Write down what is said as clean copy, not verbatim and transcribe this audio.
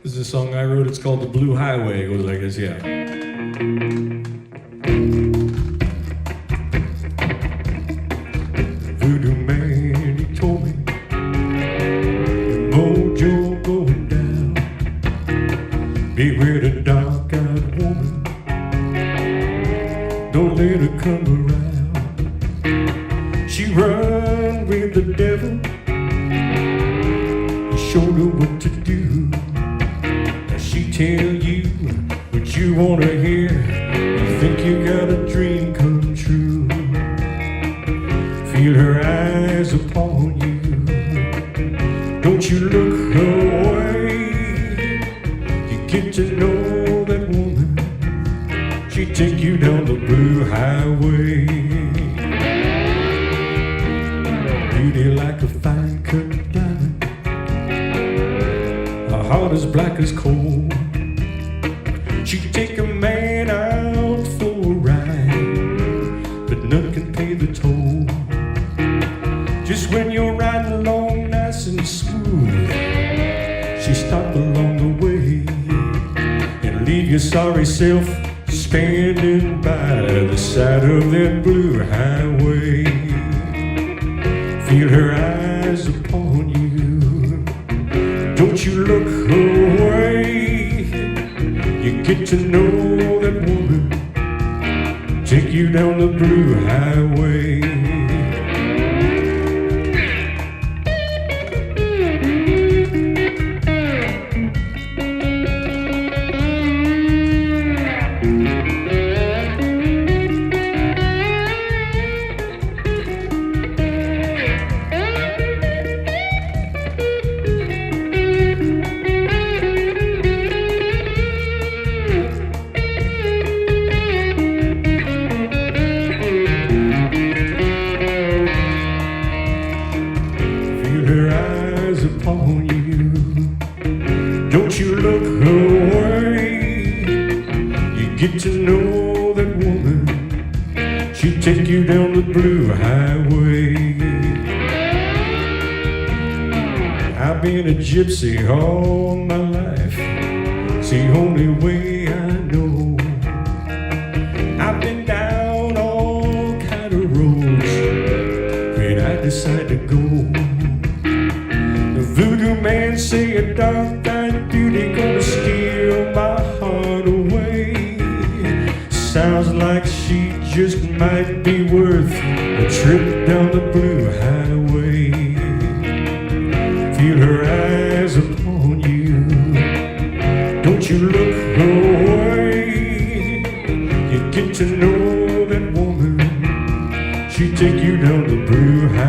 This is a song I wrote. It's called The Blue Highway. It goes like this, yeah. Voodoo man, he told me the mojo going down. Beware the dark-eyed woman. Don't let her come around. She run with the devil. He showed her what to do. She tell you what you wanna hear. You think you got a dream come true. Feel her eyes upon you. Don't you look away. You get to know that woman. She take you down the blue highway. Beauty like a fine cut diamond, a heart as black as coal. She'd take a man out for a ride, but none can pay the toll. Just when you're riding along nice and smooth, she stopped along the way and leave your sorry self standing by the side of that blue highway. Feel her eyes upon you. Don't you look away. You get to know that woman. Take you down the blue highway. Her eyes upon you. Don't you look away. You get to know that woman. She'll take you down the blue highway. I've been a gypsy all my life. It's the only way I know. I've been down all kind of roads when I decide to go. Voodoo man say a dark-eyed beauty gonna steal my heart away. Sounds like she just might be worth a trip down the blue highway. Feel her eyes upon you. Don't you look away. You get to know that woman. She take you down the blue highway.